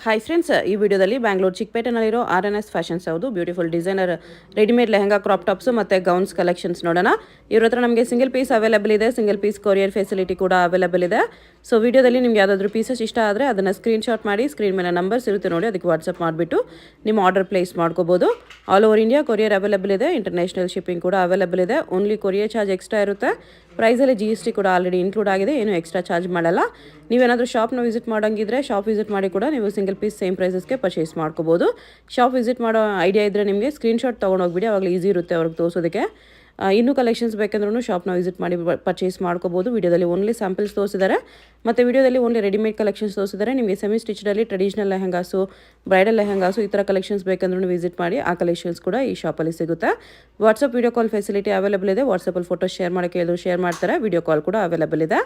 Hi friends, ಈ ವಿಡಿಯೋದಲ್ಲಿ Bangalore ಚಿಕ್ಕಪೇಟೆನಲ್ಲಿರೋ RNS fashions ಯಾವುದು beautiful designer readymade lehenga crop tops ಮತ್ತು ಗೌನ್ಸ್ ಕಲೆಕ್ಷನ್ಸ್ ನೋಡೋಣ. ಇವ್ರ ಹತ್ರ ನಮಗೆ ಸಿಂಗಲ್ ಪೀಸ್ ಅವೈಲೇಬಲ್ ಇದೆ, ಸಿಂಗಲ್ ಪೀಸ್ ಕೊರಿಯರ್ ಫೆಸಿಲಿಟಿ ಕೂಡ ಅವೈಲೇಬಲ್ ಇದೆ. ಸೊ ವಿಡಿಯೋದಲ್ಲಿ ನಿಮ್ಗೆ ಯಾವುದಾದ್ರೂ ಪೀಸಸ್ ಇಷ್ಟ ಆದರೆ ಅದನ್ನು ಸ್ಕ್ರೀನ್ಶಾಟ್ ಮಾಡಿ, ಸ್ಕ್ರೀನ್ ಮೇಲೆ ನಂಬರ್ಸ್ ಇರುತ್ತೆ ನೋಡಿ, ಅದಕ್ಕೆ ವಾಟ್ಸಪ್ ಮಾಡಿಬಿಟ್ಟು ನಿಮ್ಮ ಆರ್ಡರ್ ಪ್ಲೇಸ್ ಮಾಡ್ಕೋಬೋದು. All over India courier available ಇದೆ, ಇಂಟರ್ನ್ಯಾಷನಲ್ ಶಿಪ್ಪಿಂಗ್ ಕೂಡ ಅವೈಲೇಬಲ್ ಇದೆ. ಓನ್ಲಿ ಕೊರಿಯರ್ ಚಾರ್ಜ್ ಎಕ್ಸ್ಟ್ರಾ ಇರುತ್ತೆ. ಪ್ರೈಸಲ್ಲಿ GST ಕೂಡ ಆಲ್ರೆಡಿ ಇನ್ಕ್ಲೂಡ್ ಆಗಿದೆ, ಏನು ಎಕ್ಸ್ಟ್ರಾ ಚಾರ್ಜ್ ಮಾಡಲ್ಲ. ನೀವೇನಾದರೂ ಶಾಪ್ನ ವಿಸಿಟ್ ಮಾಡೋಂಗಿದ್ರೆ ಶಾಪ್ ವಿಸಿಟ್ ಮಾಡಿ ಕೂಡ ನೀವು ಸಿಂಗಲ್ ಪೀಸ್ ಸೇಮ್ ಪ್ರೈಸಸ್ಗೆ ಪರ್ಚೇಸ್ ಮಾಡ್ಕೋಬೋದು. ಶಾಪ್ ವಿಸಿಟ್ ಮಾಡೋ ಐಡಿಯಾ ಇದ್ದರೆ ನಿಮಗೆ ಸ್ಕ್ರೀನ್ಶಾಟ್ ತೊಗೊಂಡೋಗ್ಬಿಡಿ, ಅವಾಗಲೇ ಈಸಿ ಇರುತ್ತೆ ಅವ್ರಿಗೆ ತೋರಿಸೋದಕ್ಕೆ. ಇನ್ನೂ ಕಲೆಕ್ಷನ್ಸ್ ಬೇಕಂದ್ರೂ ಶಾಪ್ನ ವಿಸಿಟ್ ಮಾಡಿ ಪರ್ಚೇಸ್ ಮಾಡ್ಕೋಬೋದು. ವಿಡಿಯೋದಲ್ಲಿ ಓನ್ಲಿ ಸ್ಯಾಂಪಲ್ಸ್ ತೋರಿಸಿದ್ದಾರೆ, ಮತ್ತು ವಿಡಿಯೋದಲ್ಲಿ ಓನ್ಲಿ ರೆಡಿಮೇಡ್ ಕಲೆಕ್ಷನ್ಸ್ ತೋರಿಸಿದ್ದಾರೆ. ನಿಮಗೆ semi ಸ್ಟಿಚ್ಡಲ್ಲಿ traditional lehengas, bridal lehengas ಈ ಥರ ಕಲೆಕ್ಷನ್ಸ್ ಬೇಕಂದ್ರೂ ವಿಸಿಟ್ ಮಾಡಿ, ಆ ಕಲೆಕ್ಷನ್ಸ್ ಕೂಡ ಈ ಶಾಪಲ್ಲಿ ಸಿಗುತ್ತೆ. WhatsApp video call facility available ಇದೆ. ವಾಟ್ಸಪ್ಪಲ್ಲಿ ಫೋಟೋ ಶೇರ್ ಮಾಡೋಕ್ಕೆ ಹೇಳಿದ್ರು ಶೇರ್ ಮಾಡ್ತಾರೆ. ವಿಡಿಯೋ ಕಾಲ್ ಕೂಡ ಅವೈಲೇಬಲ್ ಇದೆ.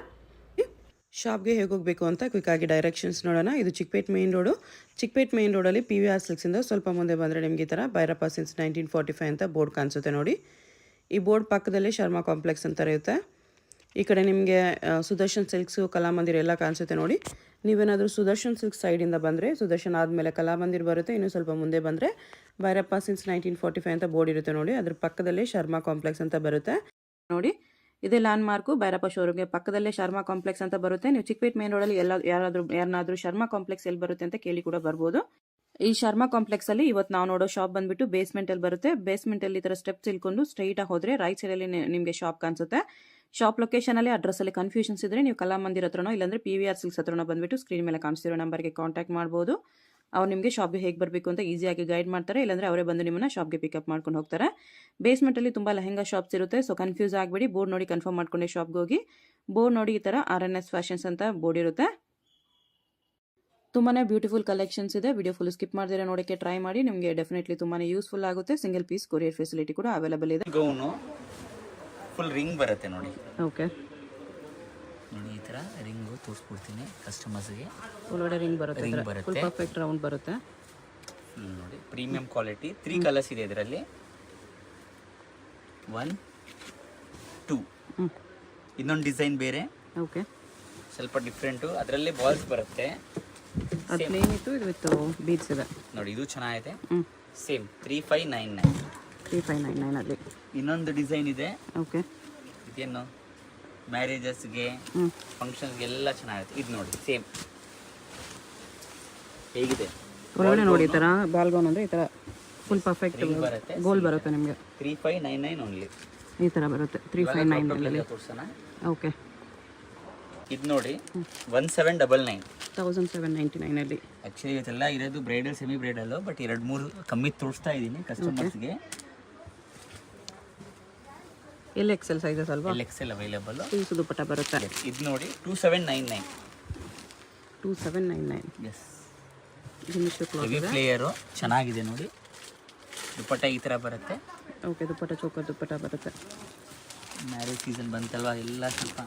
ಶಾಪ್ಗೆ ಹೇಗೆ ಹೋಗಬೇಕು ಅಂತ ಕ್ವಿಕ್ಕಾಗಿ ಡೈರೆಕ್ಷನ್ಸ್ ನೋಡೋಣ. ಇದು Chickpet main road. Chickpet main ರೋಡಲ್ಲಿ PVR ಸಿಲ್ಕ್ಸಿಂದ ಸ್ವಲ್ಪ ಮುಂದೆ ಬಂದರೆ ನಿಮಗೆ ಈ ಥರ ಭೈರಪ್ಪ ಸಿನ್ಸ್ 1945 ಅಂತ ಬೋರ್ಡ್ ಕಾಣಿಸುತ್ತೆ ನೋಡಿ. ಈ ಬೋರ್ಡ್ ಪಕ್ಕದಲ್ಲಿ ಶರ್ಮಾ ಕಾಂಪ್ಲೆಕ್ಸ್ ಅಂತ ಇರುತ್ತೆ. ಈ ಕಡೆ ನಿಮಗೆ ಸುದರ್ಶನ್ ಸಿಲ್ಕ್ಸು, ಕಲಾಮಂದಿರ ಎಲ್ಲ ಕಾಣಿಸುತ್ತೆ ನೋಡಿ. ನೀವೇನಾದರೂ ಸುದರ್ಶನ್ ಸಿಲ್ಕ್ ಸೈಡಿಂದ ಬಂದರೆ, ಸುದರ್ಶನ್ ಆದಮೇಲೆ ಕಲಾಮಂದಿರ ಬರುತ್ತೆ. ಇನ್ನೂ ಸ್ವಲ್ಪ ಮುಂದೆ ಬಂದರೆ ಭೈರಪ್ಪ ಸಿನ್ಸ್ 1945 ಅಂತ ಬೋರ್ಡ್ ಇರುತ್ತೆ ನೋಡಿ. ಅದ್ರ ಪಕ್ಕದಲ್ಲಿ ಶರ್ಮಾ ಕಾಂಪ್ಲೆಕ್ಸ್ ಅಂತ ಬರುತ್ತೆ ನೋಡಿ. ಇದೇ ಲ್ಯಾಂಡ್ ಮಾರ್ಕು ಭೈರಪ್ಪ ಶೋರೂಮ್ಗೆ ಪಕ್ಕದಲ್ಲೇ ಶರ್ಮಾ ಕಾಂಪ್ಲೆಕ್ಸ್ ಅಂತ ಬರುತ್ತೆ. ನೀವು ಚಿಕ್ಕಪೇಟ್ ಮೇನ್ ರೋಡಲ್ಲಿ ಯಾರನ್ನಾದ್ರೂ ಶರ್ಮಾ ಕಾಂಪ್ಲೆಕ್ಸ್ ಎಲ್ಲಿ ಬರುತ್ತೆ ಅಂತ ಕೇಳಿ ಕೂಡ ಬರ್ಬೋದು. ಈ ಶರ್ಮಾ ಕಾಂಪ್ಲೆಕ್ಸ್ ಅಲ್ಲಿ ಇವತ್ತು ನಾವು ನೋಡೋ ಶಾಪ್ ಬಂದ್ಬಿಟ್ಟು ಬೇಸ್ಮೆಂಟ್ ಅಲ್ಲಿ ಬರುತ್ತೆ. ಬೇಸ್ಮೆಂಟ್ ಅಲ್ಲಿ ಈ ತರ ಸ್ಟೆಪ್ಸ್ ಇಳ್ಕೊಂಡು ಸ್ಟ್ರೈಟ್ ಆಗಿ ಹೋದ್ರೆ ರೈಟ್ ಸೈಡ್ ಅಲ್ಲಿ ನಿಮಗೆ ಶಾಪ್ ಕಾಣಿಸುತ್ತೆ. ಶಾಪ್ ಲೊಕೇಶನ್ ಅಲ್ಲಿ ಅಡ್ರೆಸ್ ಅಲ್ಲಿ ಕನ್ಫ್ಯೂಷನ್ಸ್ ಇದ್ರೆ ನೀವು ಕಲಾಮಂದಿರ ಹತ್ರನೋ ಇಲ್ಲಾಂದ್ರೆ PVR ಸಿಲ್ಕ್ಸ್ ಹತ್ರನೋ ಬಂದ್ಬಿಟ್ಟು ಸ್ಕ್ರೀನ್ ಮೇಲೆ ಕಾಣಿಸ್ತಿರೋ ನಂಬರ್ಗೆ ಕಾಂಟ್ಯಾಕ್ಟ್ ಮಾಡ್ಬೋದು. ಅವ್ರು ನಿಮಗೆ ಶಾಪ್ಗೆ ಹೇಗೆ ಬರಬೇಕು ಅಂತ ಈಸಿಯಾಗಿ ಗೈಡ್ ಮಾಡ್ತಾರೆ, ಇಲ್ಲಾಂದ್ರೆ ಅವರೇ ಬಂದು ನಿಮ್ಮನ್ನ ಶಾಪ್ಗೆ ಪಿಕಪ್ ಮಾಡ್ಕೊಂಡು ಹೋಗ್ತಾರೆ. ಬೇಸ್ಮೆಂಟಲ್ಲಿ ತುಂಬ ಲೆಹಂಗಾ ಶಾಪ್ಸ್ ಇರುತ್ತೆ, ಸೊ ಕನ್ಫ್ಯೂಸ್ ಆಗಬೇಡಿ. ಬೋರ್ಡ್ ನೋಡಿ ಕನ್ಫರ್ಮ್ ಮಾಡ್ಕೊಂಡೆ ಶಾಪ್ಗೆ ಹೋಗಿ. ಬೋರ್ಡ್ ನೋಡಿ ಈ ಥರ RNS ಫ್ಯಾಷನ್ಸ್ ಅಂತ ಬೋರ್ಡ್ ಇರುತ್ತೆ. ತುಂಬಾ ಬ್ಯೂಟಿಫುಲ್ ಕಲೆಕ್ಷನ್ಸ್ ಇದೆ. ವಿಡಿಯೋ ಫುಲ್ ಸ್ಕಿಪ್ ಮಾಡಿದ್ರೆ ನೋಡೋಕ್ಕೆ ಟ್ರೈ ಮಾಡಿ, ನಿಮಗೆ ಡೆಫಿನೆಟ್ಲಿ ತುಂಬಾ ಯೂಸ್ಫುಲ್ ಆಗುತ್ತೆ. ಸಿಂಗಲ್ ಪೀಸ್ ಕೊರಿಯರ್ ಫೆಸಿಲಿಟಿ ಕೂಡ ಅವೈಲೇಬಲ್ ಇದೆ. ಗೌನು ಫುಲ್ ರಿಂಗ್ ಬರುತ್ತೆ ನೋಡಿ. ಓಕೆ ನೋಡಿ, ಈ ಥರ ರಿಂಗು ತೋರಿಸ್ಬಿಡ್ತೀನಿ ಕಸ್ಟಮರ್ಸ್ಗೆ. ಒಳಗಡೆ ರಿಂಗ್ ಬರುತ್ತೆ, ಫುಲ್ ಪರ್ಫೆಕ್ಟ್ ರೌಂಡ್ ಬರುತ್ತೆ ನೋಡಿ. Premium quality. 3 ಕಲರ್ಸ್ ಇದೆ ಇದರಲ್ಲಿ. 1 2 ಇನ್ನೊಂದು ಡಿಸೈನ್ ಬೇರೆ, ಓಕೆ ಸ್ವಲ್ಪ ಡಿಫ್ರೆಂಟು. ಅದರಲ್ಲಿ ಬಾಲ್ಸ್ ಬರುತ್ತೆ. ಅದು ಪ್ಲೇನ್ ಇತ್ತು, ಇದು ವಿತ್ ಬೀಡ್ಸ್ ಇದೆ ನೋಡಿ. ಇದು ಚೆನ್ನಾಗಿದೆ. ಸೇಮ್ 3599. 3599 ಅಲ್ಲಿ ಇನ್ನೊಂದು ಡಿಸೈನ್ ಇದೆ. ಓಕೆ ಇದೇನು ಮ್ಯಾರೇಜಸ್ಗೆ, ಫಂಕ್ಷನ್ಸ್ಗೆ ಎಲ್ಲ ಚೆನ್ನಾಗಿರುತ್ತೆ. ಇದು ನೋಡಿ, ಸೇಮ್ ಹೇಗಿದೆ ಒಳಗಡೆ ನೋಡಿ. ಈ ಥರ ಬಾಲ್ ಗೌನ್ ಅಂದರೆ ಈ ಥರ ಫುಲ್ ಪರ್ಫೆಕ್ಟ್ ಬರುತ್ತೆ. ಗೋಲ್ ಬರುತ್ತೆ ನಿಮಗೆ. 3599 ಓನ್ಲಿ ಈ ಥರ ಬರುತ್ತೆ 3599 ತೋರಿಸೋಣ. ಓಕೆ ಇದು ನೋಡಿ 1799. 1799 ಅಲ್ಲಿ. ಆ್ಯಕ್ಚುಲಿ ಇವತ್ತೆಲ್ಲ ಇರೋದು ಬ್ರೈಡಲ್, ಸೆಮಿ ಬ್ರೈಡಲ್ಲು, ಬಟ್ 2-3 ಕಮ್ಮಿ ತೋರಿಸ್ತಾ ಇದ್ದೀನಿ ಕಸ್ಟಮರ್ಸ್ಗೆ. ಎಲ್ XL ಸೈಜಸ್ ಅಲ್ವಾ? XL available. ಪೀಸ್ ದುಪ್ಪಟ್ಟ ಬರುತ್ತೆ. ಇದು ನೋಡಿ 2799. 2799. ಎಸ್, ಜಿಮಿಶ್ರಿ ಕ್ಲಾತ್ ಹೆವಿ ಪ್ಲೇಯರು ಚೆನ್ನಾಗಿದೆ ನೋಡಿ. ದುಪ್ಪಟ್ಟ ಈ ಥರ ಬರುತ್ತೆ. ಓಕೆ, ದುಪ್ಪಟ್ಟ ಚೋಕರ್ ದುಪ್ಪಟ್ಟ ಬರುತ್ತೆ. ಮ್ಯಾರೇಜ್ ಸೀಸನ್ ಬಂತಲ್ವಾ, ಎಲ್ಲ ಸ್ವಲ್ಪ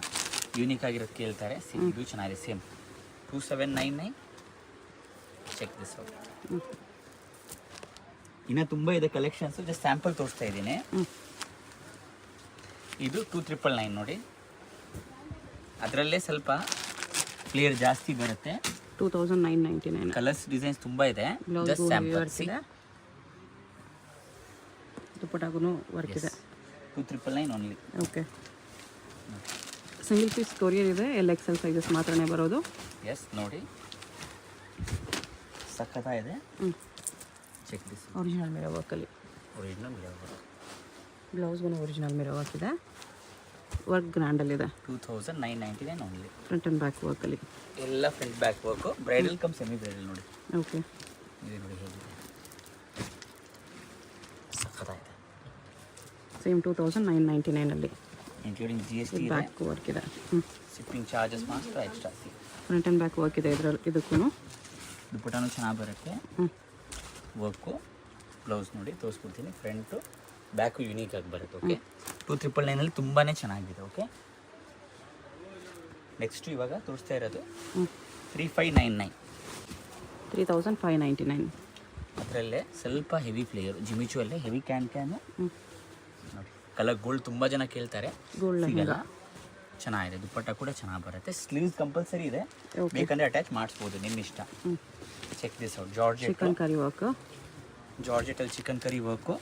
ಯೂನಿಕ್ ಆಗಿರೋದು ಕೇಳ್ತಾರೆ. ಇದು ಚೆನ್ನಾಗಿದೆ. ಸೇಮ್ 2799. Check this out. ಇನ್ನು ತುಂಬ ಇದೆ ಕಲೆಕ್ಷನ್ಸು, ಜಸ್ಟ್ ಸ್ಯಾಂಪಲ್ ತೋರಿಸ್ತಾ ಇದ್ದೀನಿ. ಇದು 2999 ನೋಡಿ. ಅದರಲ್ಲೇ ಸ್ವಲ್ಪ ಫ್ಲೇರ್ ಜಾಸ್ತಿ ಬರುತ್ತೆ. 2999. ಕಲರ್ಸ್ ಡಿಸೈನ್ಸ್ ತುಂಬ ಇದೆ. Just sample. ದುಪ್ಪಟ್ಟಾಗೂ ವರ್ಕ್ ಇದೆ. 2999 only. Okay, single piece courier ಇದೆ. ಎಲ್ XL ಸೈಜಸ್ ಮಾತ್ರನೇ ಬರೋದು. ಎಸ್ ನೋಡಿ, ಸಖತ ಇದೆ. Check this. ಒರಿಜಿನಲ್ ಮಿರೋ ವರ್ಕಲ್ಲಿ. Original mirror work. ಬ್ಲೌಸ್ಗೂ ಒರಿಜಿನಲ್ ಮಿರೋ ವರ್ಕ್ ಇದೆ. ವರ್ಕ್ ಗ್ರ್ಯಾಂಡಲ್ಲಿದೆ. 2999 ಓನ್ಲಿ. ಫ್ರಂಟ್ ಆ್ಯಂಡ್ ಬ್ಯಾಕ್ ವರ್ಕಲ್ಲಿ ಎಲ್ಲ front back work. Bridal come semi bridal ನೋಡಿ. ಓಕೆ, ಇದು ನೋಡಿ ಹೇಗಿದೆ, ಸಖತ್ತಾಗಿದೆ. ಸೇಮ್ 2999 ಅಲ್ಲಿ, ಇನ್ಕ್ಲೂಡಿಂಗ್ GST ಇದೆ. ಬ್ಯಾಕ್ ವರ್ಕ್ ಇದೆ. ಶಿಪ್ಪಿಂಗ್ ಚಾರ್ಜಸ್ ಮಾತ್ರ extra. Front and back work ಇದೆ ಇದರಲ್ಲಿ. ಇದಕ್ಕೂ ದುಪ್ಪಟ್ಟನೂ ಚೆನ್ನಾಗಿ ಬರುತ್ತೆ. ವರ್ಕು ಬ್ಲೌಸ್ ನೋಡಿ ತೋರಿಸ್ಬಿಡ್ತೀನಿ. ಫ್ರಂಟು ಬ್ಯಾಕು ಯುನೀಕ್ ಆಗಿ ಬರುತ್ತೆ. ಓಕೆ, 2999 ತುಂಬಾ ಚೆನ್ನಾಗಿದೆ. ಓಕೆ, ನೆಕ್ಸ್ಟು ಇವಾಗ ತೋರಿಸ್ತಾ ಇರೋದು 3599. 3599. ಅದರಲ್ಲೇ ಸ್ವಲ್ಪ ಹೆವಿ ಫ್ಲೇಯರು, ಜಿಮಿಚುವಲ್ಲೇ ಹೆವಿ ಕ್ಯಾನು ನೋಡಿ. ಕಲರ್ ಗೋಲ್ಡ್ ತುಂಬ ಜನ ಕೇಳ್ತಾರೆ, ಸಿಗಲ್ಲ. ಚೆನ್ನಾಗಿದೆ. ದುಪ್ಪಟ್ಟ ಕೂಡ ಚೆನ್ನಾಗಿ ಬರುತ್ತೆ. ಸ್ಲೀವ್ಸ್ ಕಂಪಲ್ಸರಿ ಇದೆ, ಬೇಕಂದರೆ ಅಟ್ಯಾಚ್ ಮಾಡಿಸ್ಬೋದು, ನಿಮ್ಮ ಇಷ್ಟ. Check this out. Georgette chikankari work. ಜಾರ್ಜೆಟಲ್ಲಿ chikankari work.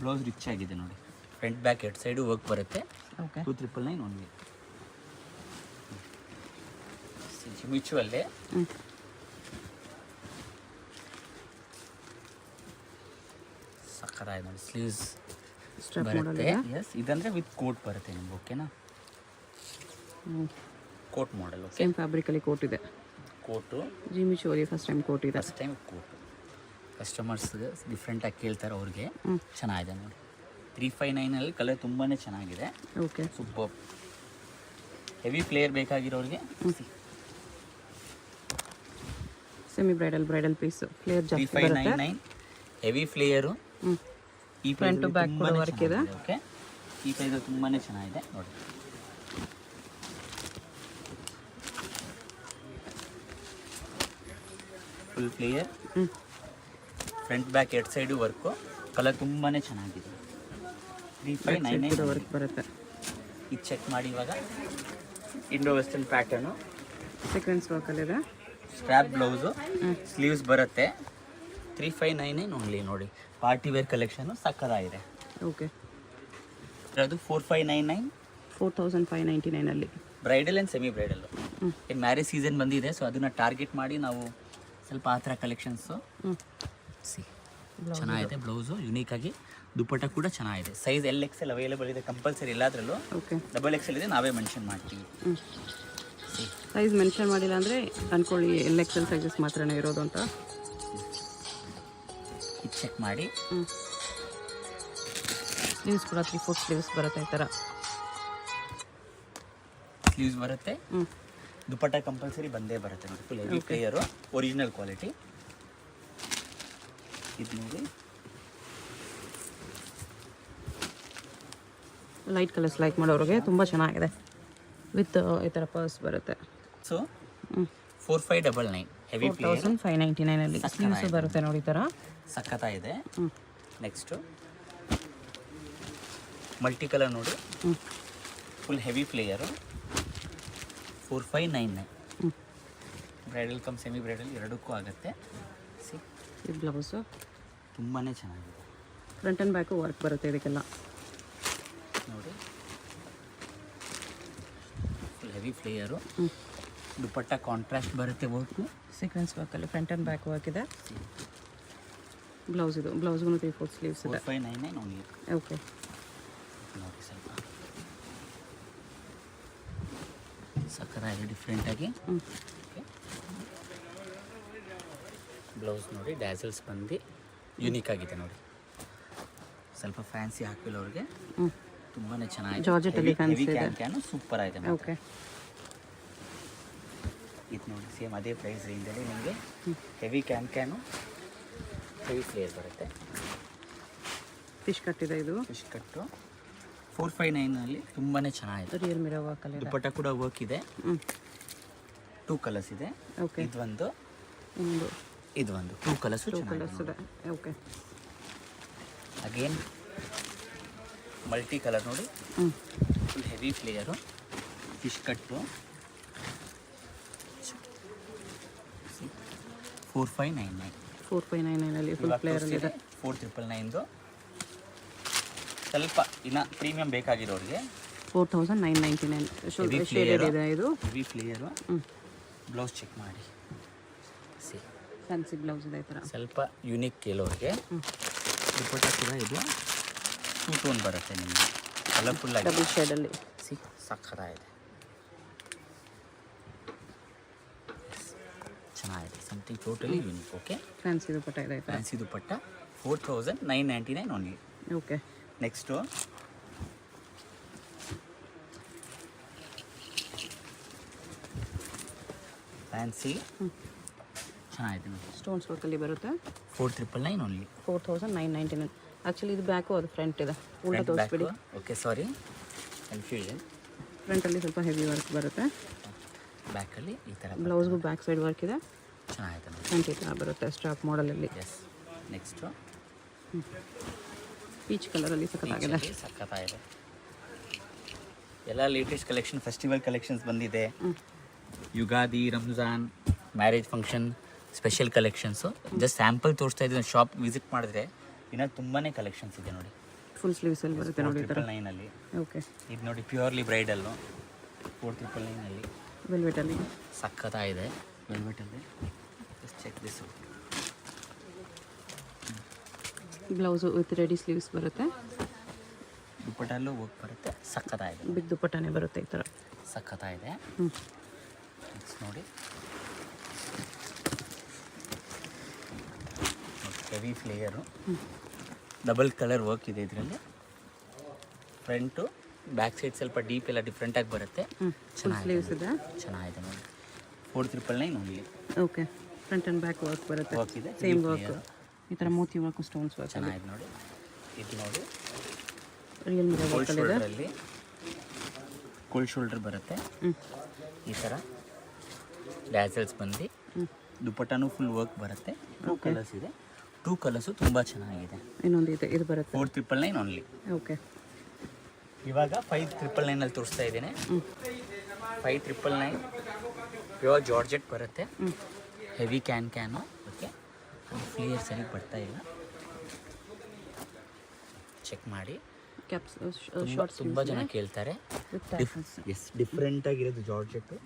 Blouse rich ಆಗಿದೆ ನೋಡಿ. ಫ್ರಂಟ್ ಬ್ಯಾಕ್ ಎರಡು ಸೈಡು ವರ್ಕ್ ಬರುತ್ತೆ. Okay 2999 only. ಮ್ಯೂಚುವಲ್ಲೇ ಸಕ್ಕತ್ತಾಗಿದೆ ನೋಡಿ. ಸ್ಲೀವ್ಸ್ ಸ್ಟೆಪ್ ಬರುತ್ತೆ. ಮಾಡಲ್. ಎಸ್, ಇದಂದರೆ ವಿತ್ ಕೋಟ್ ಬರುತ್ತೆ ನಿಮ್ಗೆ. ಓಕೆನಾ? Coat model. ಓಕೆ, ಸೇಮ್ ಫ್ಯಾಬ್ರಿಕಲ್ಲಿ ಕೋಟ್ ಇದೆ. ಕೋಟು ಜಿಮ್ಮಿ ಚೋಲಿ ಫಸ್ಟ್ ಟೈಮ್ ಕೋಟ್ ಇದೆ. First time coat. ಕಸ್ಟಮರ್ಸ್ಗೆ ಡಿಫ್ರೆಂಟಾಗಿ ಕೇಳ್ತಾರೆ, ಅವ್ರಿಗೆ ಚೆನ್ನಾಗಿದೆ ನೋಡಿ. 359 ಕಲರ್ ತುಂಬಾ ಚೆನ್ನಾಗಿದೆ. Okay super. ಹೆವಿ ಫ್ಲೇಯರ್ ಬೇಕಾಗಿರೋರಿಗೆ ಸೆಮಿ ಬ್ರೈಡಲ್ ಪೀಸ್ ಫ್ಲೇಯರ್ ಜಾಸ್ತಿ ಬರುತ್ತೆ. 3599 ಹೆವಿ ಫ್ಲೇಯರು. ಈ ಫ್ರಂಟ್ ಟು ಬ್ಯಾಕ್ ಕೂಡ ವರ್ಕ್ ಇದೆ. ಓಕೆ, ಈ ಪ್ರೈಸ್ ತುಂಬಾ ಚೆನ್ನಾಗಿದೆ ನೋಡಿ. ಫುಲ್ ಫ್ಲೇಯರ್, ಫ್ರಂಟ್ ಬ್ಯಾಕ್ ಎರಡು ಸೈಡು ವರ್ಕು. ಕಲರ್ ತುಂಬಾ ಚೆನ್ನಾಗಿದೆ. 3599 ವರ್ಕ್ ಬರುತ್ತೆ. ಇದು ಚೆಕ್ ಮಾಡಿ. ಇವಾಗ ಇಂಡೋ ವೆಸ್ಟರ್ನ್ ಪ್ಯಾಟರ್ನು, ಸೀಕ್ವೆನ್ಸ್ ವರ್ಕಲ್ಲಿದೆ. ಸ್ಟ್ರ್ಯಾಪ್ ಬ್ಲೌಸು, ಸ್ಲೀವ್ಸ್ ಬರುತ್ತೆ. 3599 ಓನ್ಲಿ ನೋಡಿ. ಪಾರ್ಟಿ ವೇರ್ ಕಲೆಕ್ಷನು ಸಕ್ಕತ್ತಾಗಿದೆ. ಓಕೆ, ಅದು 4599 4599 bridal and semi bridal. Marriage season ಬಂದಿದೆ, ಸೊ ಅದನ್ನು ಟಾರ್ಗೆಟ್ ಮಾಡಿ ನಾವು ಸ್ವಲ್ಪ ಆ ಥರ ಕಲೆಕ್ಷನ್ಸು. ಸಿ ಚೆನ್ನಾಗಿದೆ. ಬ್ಲೌಸು ಯುನೀಕಾಗಿ, ದುಪ್ಪಟ್ಟ ಕೂಡ ಚೆನ್ನಾಗಿದೆ. ಸೈಜ್ LXL ಅವೈಲೇಬಲ್ ಇದೆ ಕಂಪಲ್ಸರಿ ಎಲ್ಲದರಲ್ಲೂ. ಓಕೆ, XXL ಇದೆ, ನಾವೇ ಮೆನ್ಷನ್ ಮಾಡ್ತೀವಿ. ಸೈಜ್ ಮೆನ್ಷನ್ ಮಾಡಿಲ್ಲ ಅಂದರೆ ಅಂದ್ಕೊಳ್ಳಿ LXL ಸೈಜಸ್ ಮಾತ್ರನೇ ಇರೋದು ಅಂತ. ಇದು ಚೆಕ್ ಮಾಡಿ. ಸ್ಲೀವ್ಸ್ ಕೂಡ 3/4 ಸ್ಲೀವ್ಸ್ ಬರುತ್ತೆ. ಈ ಥರ ಸ್ಲೀವ್ಸ್ ಬರುತ್ತೆ. ದುಪ್ಪಟ್ಟ ಕಂಪಲ್ಸರಿ ಬಂದೇ ಬರುತ್ತೆ ನೋಡಿ. Full heavy player, original quality. ಇದು ನೋಡಿ, ಲೈಟ್ ಕಲರ್ಸ್ ಲೈಕ್ ಮಾಡೋರಿಗೆ ತುಂಬ ಚೆನ್ನಾಗಿದೆ. ವಿತ್ ಈ ಥರ ಪರ್ಸ್ ಬರುತ್ತೆ. ಸೊ 4599 ಹೆವಿ ಪ್ಲೇಯರ್ 4599 ಸ್ಲೀವ್ಸ್ ಬರುತ್ತೆ ನೋಡಿ. ಈ ಥರ ಸಖತ್ತಾಗಿದೆ. ನೆಕ್ಸ್ಟು ಮಲ್ಟಿ ಕಲರ್ ನೋಡಿ. Full heavy player 4599. Bridal come semi bridal ಎರಡಕ್ಕೂ ಆಗುತ್ತೆ. ಸಿ, ಈ ಬ್ಲೌಸು ತುಂಬಾ ಚೆನ್ನಾಗಿದೆ. ಫ್ರಂಟ್ ಆ್ಯಂಡ್ ಬ್ಯಾಕು ವರ್ಕ್ ಬರುತ್ತೆ ಇದಕ್ಕೆಲ್ಲ ನೋಡಿ. Full heavy flare, dupatta contrast ಬರುತ್ತೆ. ವರ್ಕು ಸೀಕ್ವೆನ್ಸ್ ವರ್ಕಲ್ಲಿ ಫ್ರಂಟ್ ಆ್ಯಂಡ್ ಬ್ಯಾಕ್ ವರ್ಕ್ ಇದೆ. ಬ್ಲೌಸ್ ಇದು, ಬ್ಲೌಸ್ಗೂ 3/4 ಸ್ಲೀವ್ಸ್ ಇದೆ. 4599 ಓನ್ಲಿ. ಓಕೆ, ನೋಡಿ ಸ್ವಲ್ಪ ಸಕ್ಕತ್ತಾಗಿ ಡಿಫ್ರೆಂಟಾಗಿ. ಬ್ಲೌಸ್ ನೋಡಿ, ಡ್ಯಾಸಲ್ಸ್ ಬಂದು ಯುನೀಕ್ ಆಗಿದೆ ನೋಡಿ. ಸ್ವಲ್ಪ ಫ್ಯಾನ್ಸಿ ಹಾಕಿಲ್ಲ ಅವ್ರಿಗೆ, ತುಂಬಾ ಚೆನ್ನಾಗಿದೆ. ಜಾರ್ಜೆಟಲ್ಲಿ ಫ್ಯಾನ್ಸಿ ಇದೆ. ಕ್ಯಾನು ಸೂಪರ್ ಆಗಿದೆ. ಓಕೆ, ಇದು ನೋಡಿ, ಸೇಮ್ ಅದೇ ಪ್ರೈಸ್ ರೇಂಜಲ್ಲಿ ನಿಮಗೆ ಹೆವಿ ಕ್ಯಾನು ಹೆವಿ ಫ್ಲೇಯರ್ ಬರುತ್ತೆ. ಫಿಶ್ ಕಟ್ ಇದೆ. ಇದು ಫಿಶ್ ಕಟ್ಟು 459 ತುಂಬಾ ಚೆನ್ನಾಗಿದೆ. ರಿಯಲ್ ಮಿರರ್ ವರ್ಕಲ್ಲಿ ಇದೆ. ದುಪ್ಪಟ್ಟ ಕೂಡ ವರ್ಕ್ ಇದೆ. 2 ಕಲರ್ಸ್ ಇದೆ. ಓಕೆ, ಇದೊಂದು ಒಂದು ಇದೊಂದು 2 ಕಲರ್ಸು ಕಲರ್ಸ್ ಇದೆ. ಓಕೆ, ಅಗೇನ್ ಮಲ್ಟಿ ಕಲರ್ ನೋಡಿ. ಫುಲ್ ಹೆವಿ ಫ್ಲೇಯರು, ಫಿಶ್ ಕಟ್ಟು 4599. 4599 ಫುಲ್ ಪ್ಲೇಯರಲ್ಲಿ ಇದೆ. 4999 ಸ್ವಲ್ಪ ಇನ್ನು ಪ್ರೀಮಿಯಂ ಬೇಕಾಗಿರೋರಿಗೆ 4999 ಶೇಡೆಡ್ ಇದೆ. ಇದು ಹೆವಿ ಫ್ಲೇಯರು. ಬ್ಲೌಸ್ ಚೆಕ್ ಮಾಡಿ. ಸಿ, ಫ್ಯಾನ್ಸಿ ಬ್ಲೌಸ್ ಇದೆ. ಈ ಥರ ಸ್ವಲ್ಪ ಯುನೀಕ್ ಕೇಳೋರಿಗೆ. ದುಪ್ಪಟ್ಟ ಕೂಡ ಇದು 2 ಟೋನ್ ಬರುತ್ತೆ ನಿಮಗೆ, ಕಲರ್ಫುಲ್ ಆಗಿ. ಡಬಲ್ ಶೇಡಲ್ಲಿ ಸಿ, ಸಕ್ಕತ್ತಾಗಿದೆ. ಚೆನ್ನಾಗಿದೆ. Something totally unique. Okay, fancy dupatta ಇದೆ. ಈ ಥರ fancy dupatta 4999 only. Okay, next fancy ಚೆನ್ನಾಗಿದೆ ನೋಡಿ. ಸ್ಟೋನ್ಸ್ ವರ್ಕಲ್ಲಿ ಬರುತ್ತೆ. 4999 ಓನ್ಲಿ. 4999 ಆ್ಯಕ್ಚುಲಿ ಇದು ಬ್ಯಾಕು, ಅದು ಫ್ರಂಟ್ ಇದೆ. ಉಲ್ಟಾ ತೋರಿಸ್ಬಿಡಿ. ಓಕೆ, ಸಾರಿ ಕನ್ಫ್ಯೂಷನ್. ಫ್ರಂಟಲ್ಲಿ ಸ್ವಲ್ಪ ಹೆವಿ ವರ್ಕ್ ಬರುತ್ತೆ. ಬ್ಯಾಕಲ್ಲಿ ಈ ಥರ ಬ್ಲೌಸ್ಗೂ ಬ್ಯಾಕ್ ಸೈಡ್ ವರ್ಕ್ ಇದೆ. ಚೆನ್ನಾಗಿದೆ ನೋಡಿ. ಫ್ರಂಟ್ ಈ ಥರ ಬರುತ್ತೆ ಸ್ಟ್ರಾಪ್ ಮಾಡಲಲ್ಲಿ. ಎಸ್. ನೆಕ್ಸ್ಟು ಪೀಚ್ ಕಲರಲ್ಲಿ ಸಖತ್ತಾಗಿದೆ. ಸಖತ್ತಾಗಿದೆ. ಎಲ್ಲ ಲೇಟೆಸ್ಟ್ ಕಲೆಕ್ಷನ್, ಫೆಸ್ಟಿವಲ್ ಕಲೆಕ್ಷನ್ಸ್ ಬಂದಿದೆ. Ugadi, Ramzan, marriage function special collections. Just sample ತೋರಿಸ್ತಾ ಇದ್ದೀನಿ, ಶಾಪ್ ವಿಸಿಟ್ ಮಾಡಿದ್ರೆ ಇನ್ನೂ ತುಂಬಾ ಕಲೆಕ್ಷನ್ಸ್ ಇದೆ ನೋಡಿ. ಫುಲ್ ಸ್ಲೀವ್ಸಲ್ಲಿ ಬರುತ್ತೆ ನೋಡಿ. 499 ಓಕೆ. ಇದು ನೋಡಿ ಪ್ಯೂರ್ಲಿ ಬ್ರೈಡಲ್ಲು 499 ವೆಲ್ವೆಟಲ್ಲಿ ಸಖತ್ತಾಗಿದೆ. ವೆಲ್ವೆಟಲ್ಲಿ check this. Blouse with ready sleeves ಬರುತ್ತೆ. ದುಪ್ಪಟ್ಟಲ್ಲೂ ಹೋಗಿ ಬರುತ್ತೆ, ಸಖತ್ತಾಗಿದೆ. ಬಿಗ್ ದುಪ್ಪಟ್ಟನೇ ಬರುತ್ತೆ ಈ ಥರ, ಸಖತ್ತಾಗಿದೆ. ನೋಡಿ ಹೆವಿ ಫ್ಲೇಯರು, ಡಬಲ್ ಕಲರ್ ವರ್ಕ್ ಇದೆ ಇದರಲ್ಲಿ. ಫ್ರಂಟು ಬ್ಯಾಕ್ ಸೈಡ್ ಸ್ವಲ್ಪ ಡೀಪ್ ಎಲ್ಲ ಡಿಫ್ರೆಂಟಾಗಿ ಬರುತ್ತೆ. ಸ್ಲೀವ್ಸ್ ಇದೆ, ಚೆನ್ನಾಗಿದೆ ನೋಡಿ. 499 only. Okay. Front and back work ಬರುತ್ತೆ, ವರ್ಕ್ ಇದೆ, ಸೇಮ್ ವರ್ಕ್. ಈ ಥರ ಮೋತಿ ವರ್ಕು ಸ್ಟೋನ್ಸ್ ವರ್ಕ್ ಚೆನ್ನಾಗಿದೆ ನೋಡಿ. ಇದು ನೋಡಿ ರಿಯಲ್ ಮಿರರ್ ಕೋಲ್ಡ್ ವರ್ಕಲ್ಲಿ ಇದೆ. ಶೋಲ್ಡ್ರಲ್ಲಿ ಕೋಲ್ಡ್ ಶೋಲ್ಡರ್ ಬರುತ್ತೆ ಈ ಥರ. ಡ್ಯಾಸಲ್ಸ್ ಬಂದು ದುಪ್ಪಟ್ಟನೂ ಫುಲ್ ವರ್ಕ್ ಬರುತ್ತೆ. 2 ಕಲರ್ಸ್ ಇದೆ. 2 ಕಲರ್ಸು ತುಂಬ ಚೆನ್ನಾಗಿದೆ. ಇನ್ನೊಂದು ಇದೆ, ಇದು ಬರುತ್ತೆ 499 ಓನ್ಲಿ. ಓಕೆ. ಇವಾಗ 599 ತೋರಿಸ್ತಾ ಇದ್ದೀನಿ. 599 ಪ್ಯೂರ್ ಜಾರ್ಜೆಟ್ ಬರುತ್ತೆ. ಹೆವಿ ಕ್ಯಾನು. ಓಕೆ, ಫ್ಲೇಯರ್ ಸರಿ ಬರ್ತಾ ಇಲ್ಲ, ಚೆಕ್ ಮಾಡಿ. ಕ್ಯಾಪ್ಸ್ ತುಂಬ ಜನ ಕೇಳ್ತಾರೆ. ಎಸ್, ಡಿಫ್ರೆಂಟ್ ಆಗಿರೋದು ಜಾರ್ಜೆಟ್ಟು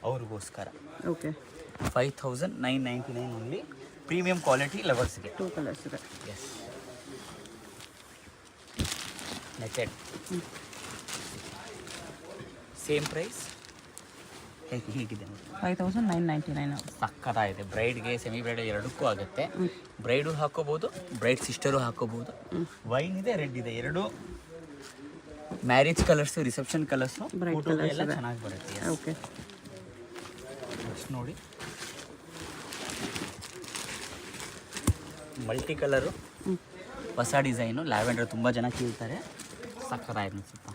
ಅವ್ರಿಗೋಸ್ಕರ. ಓಕೆ. 5999 ಓನ್ಲಿ. ಪ್ರೀಮಿಯಂ ಕ್ವಾಲಿಟಿ ಲವರ್ಸ್ಗೆ. 2 ಕಲರ್ಸ್ ಇದೆ. Yes, netted same price. ಹೇಗಿದೆ ನೋಡಿ, 5999. ಸಕ್ಕತ್ತಾಗಿದೆ. ಬ್ರೈಡ್ಗೆ ಸೆಮಿ ಬ್ರೈಡ್ ಎರಡಕ್ಕೂ ಆಗುತ್ತೆ. ಬ್ರೈಡು ಹಾಕೋಬಹುದು, ಬ್ರೈಡ್ ಸಿಸ್ಟರು ಹಾಕೋಬಹುದು. ವೈನ್ ಇದೆ, ರೆಡ್ ಇದೆ, ಎರಡು ಮ್ಯಾರೇಜ್ ಕಲರ್ಸು, ರಿಸೆಪ್ಷನ್ ಕಲರ್ಸು, ಫೋಟೋಗೆ ಎಲ್ಲ ಚೆನ್ನಾಗಿ ಬರುತ್ತೆ. ಓಕೆ. ನೆಕ್ಸ್ಟ್ ನೋಡಿ ಮಲ್ಟಿ ಕಲರು, ಹೊಸ ಡಿಸೈನು, ಲ್ಯಾವೆಂಡರ್ ತುಂಬ ಜನ ಕೇಳ್ತಾರೆ. ಸಕ್ಕತ್ತಾಗಿದೆ ಅನಿಸುತ್ತ.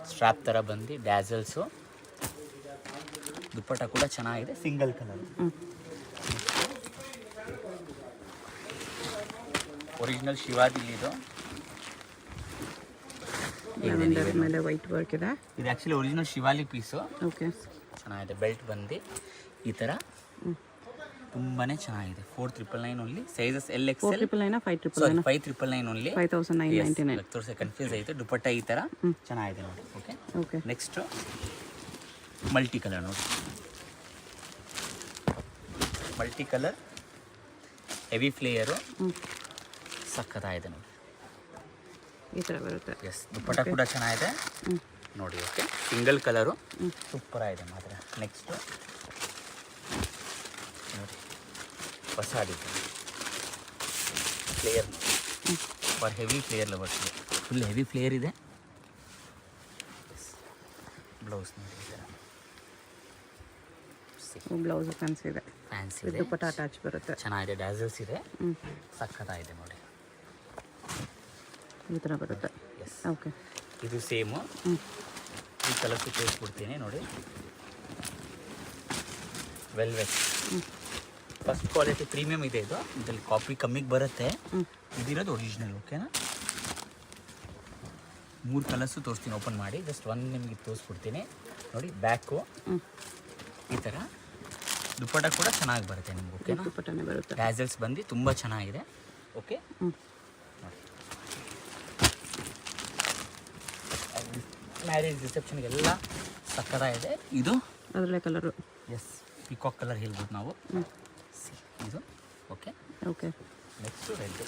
ಸ್ಟ್ರ್ಯಾಪ್ ಥರ ಬಂದು ಡ್ಯಾಸಲ್ಸು, ದುಪ್ಪಟ್ಟ ಕೂಡ ಚೆನ್ನಾಗಿದೆ, ಸಿಂಗಲ್ ಕಲರು. ಒರಿಜಿನಲ್ ಶಿವಾದಿಲಿದು. ಮೇಲೆ ವೈಟ್ ವರ್ಕ್ ಇದೆ. ಇದು actually original Shivali piece. Okay, ಚೆನ್ನಾಗಿದೆ. ಬೆಲ್ಟ್ ಬಂದು ಈ ಥರ ತುಂಬಾ ಚೆನ್ನಾಗಿದೆ. 4999 ಓನ್ಲಿ. Sizes LXL, 599 only. 5999. ತೋರಿಸಿ ಕನ್ಫ್ಯೂಸ್ ಆಯಿತು. ದುಪ್ಪಟ್ಟ ಈ ಥರ ಚೆನ್ನಾಗಿದೆ ನೋಡಿ. Okay. Okay. Next multi colour ನೋಡಿ. ಮಲ್ಟಿ ಕಲರ್ ಹೆವಿ ಫ್ಲೇಯರು, ಸಕ್ಕತ್ತಾಗಿದೆ ನೋಡಿ. ಈ ಥರ ಬರುತ್ತೆ. ಎಸ್, ದುಪ್ಪಟ್ಟ ಕೂಡ ಚೆನ್ನಾಗಿದೆ ನೋಡಿ. ಓಕೆ, ಸಿಂಗಲ್ ಕಲರು ಸೂಪರ್ ಆಗಿದೆ ಮಾತ್ರ. ನೆಕ್ಸ್ಟು ನೋಡಿ ಹೊಸ design flare for heavy flare ಲವರ್ಸ್ಗೆ. ಫುಲ್ ಹೆವಿ ಫ್ಲೇಯರ್ ಇದೆ. ಬ್ಲೌಸ್ ನೋಡಿ ಈ ಥರ ಬ್ಲೌಸ್ ಫ್ಯಾನ್ಸಿ ಇದೆ, ಫ್ಯಾನ್ಸಿ ಇದೆ, ದುಪ್ಪಟ್ಟ ಅಟ್ಯಾಚ್ ಬರುತ್ತೆ. ಚೆನ್ನಾಗಿದೆ. ಡ್ಯಾಸಲ್ಸ್ ಇದೆ, ಸಕ್ಕತ್ತಾಗಿದೆ ನೋಡಿ. ಈ ಥರ ಬರುತ್ತೆ. Yes, okay. ಇದು ಸೇಮು. ಈ ಕಲರ್ಸು ತೋರಿಸ್ಬಿಡ್ತೀನಿ ನೋಡಿ. ವೆಲ್ವೆಟ್ ಫಸ್ಟ್ ಕ್ವಾಲಿಟಿ ಪ್ರೀಮಿಯಮ್ ಇದೆ ಇದು. ಇದರಲ್ಲಿ ಕಾಪಿ ಕಮ್ಮಿಗೆ ಬರುತ್ತೆ. ಇದಿರೋದು ಒರಿಜಿನಲ್. ಓಕೆನಾ? 3 ಕಲರ್ಸು ತೋರಿಸ್ತೀನಿ ಓಪನ್ ಮಾಡಿ. ಜಸ್ಟ್ ಒಂದು ನಿಮಗೆ ತೋರಿಸ್ಬಿಡ್ತೀನಿ ನೋಡಿ. ಬ್ಯಾಕು ಈ ಥರ, ದುಪ್ಪಟ್ಟ ಕೂಡ ಚೆನ್ನಾಗಿ ಬರುತ್ತೆ ನಿಮ್ಗೆ. ಓಕೆನಾ? ದುಪ್ಪಟ್ಟನೇ ಬರುತ್ತೆ. ಡ್ಯಾಸಲ್ಸ್ ಬಂದು ತುಂಬ ಚೆನ್ನಾಗಿದೆ. ಓಕೆ, ಮ್ಯಾರೇಜ್ ರಿಸೆಪ್ಷನ್ಗೆಲ್ಲ ಸಕ್ಕತ್ತಾಗಿದೆ. ಇದು ಅದರಲ್ಲೇ ಕಲರು. ಎಸ್, ಪಿಕಾಕ್ ಕಲರ್ ಹೇಳ್ಬೋದು ನಾವು. ಇದು okay. Okay. Next red,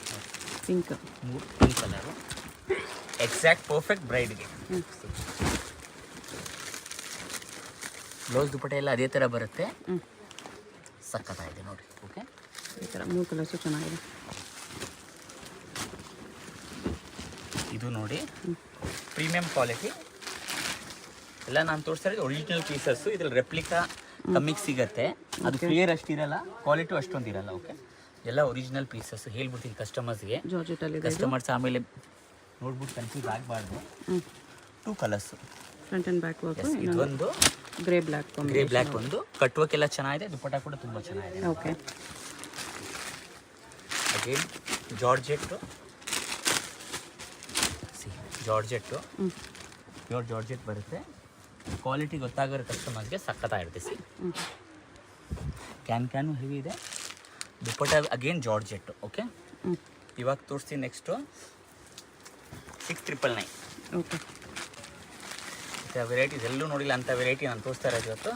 pink, 3 pink colour. Exact perfect ಬ್ರೈಡ್ಗೆ. ಬ್ಲೌಸ್ ದುಪ್ಪಟ್ಟ ಎಲ್ಲ ಅದೇ ಥರ ಬರುತ್ತೆ. ಸಕ್ಕತ್ತಾಗಿದೆ ನೋಡಿ. ಓಕೆ, ಈ ಥರ 3 ಕಲರ್ಸು ಚೆನ್ನಾಗಿದೆ. ಇದು ನೋಡಿ ಪ್ರೀಮಿಯಂ ಕ್ವಾಲಿಟಿ ಎಲ್ಲ. ನಾನು ತೋರಿಸ್ತಾ ಇರೋದು ಒರಿಜಿನಲ್ ಪೀಸಸ್ಸು. ಇದ್ರಲ್ಲಿ ರೆಪ್ಲಿಕಾ ಕಮ್ಮಿಗೆ ಸಿಗುತ್ತೆ. ಅದು ಕ್ಲಿಯರ್ ಅಷ್ಟಿರಲ್ಲ, ಕ್ವಾಲಿಟಿ ಅಷ್ಟೊಂದು ಇರಲ್ಲ. ಓಕೆ, ಎಲ್ಲ ಒರಿಜಿನಲ್ ಪೀಸಸ್ಸು. ಹೇಳ್ಬಿಡ್ತೀನಿ ಕಸ್ಟಮರ್ಸ್ಗೆ. ಜಾರ್ಜೆಟಲ್ಲಿ ಕಸ್ಟಮರ್ಸ್ ಆಮೇಲೆ ನೋಡ್ಬಿಟ್ಟು ಕನ್ಫ್ಯೂಸ್ ಆಗಬಾರ್ದು. 2 colours, front and back work. ಇದೊಂದು ಗ್ರೇ ಬ್ಲ್ಯಾಕ್, ಗ್ರೇ ಬ್ಲ್ಯಾಕ್ ಒಂದು. ಕಟ್ವಕ್ಕೆಲ್ಲ ಚೆನ್ನಾಗಿದೆ, ದುಪ್ಪಟ್ಟ ಕೂಡ ತುಂಬ ಚೆನ್ನಾಗಿದೆ. Okay. Again georgette, georgette pure georgette ಬರುತ್ತೆ. ಕ್ವಾಲಿಟಿ ಗೊತ್ತಾಗಿರೋ ಕಸ್ಟಮರ್ಸ್ಗೆ ಸಕ್ಕತ್ತಾಗಿರುತ್ತೆ. ಕ್ಯಾನು ಹೆವಿ ಇದೆ, ದುಪ್ಪಟ್ಟ ಅಗೇನ್ ಜಾರ್ಜೆಟ್. ಓಕೆ, ಇವಾಗ ತೋರಿಸ್ತೀನಿ ನೆಕ್ಸ್ಟು 6999. ಓಕೆ, ವೆರೈಟೀಸ್ ಎಲ್ಲೂ ನೋಡಿಲ್ಲ ಅಂತ ವೆರೈಟಿ ನಾನು ತೋರಿಸ್ತಾ ಇರೋದು ಇವತ್ತು.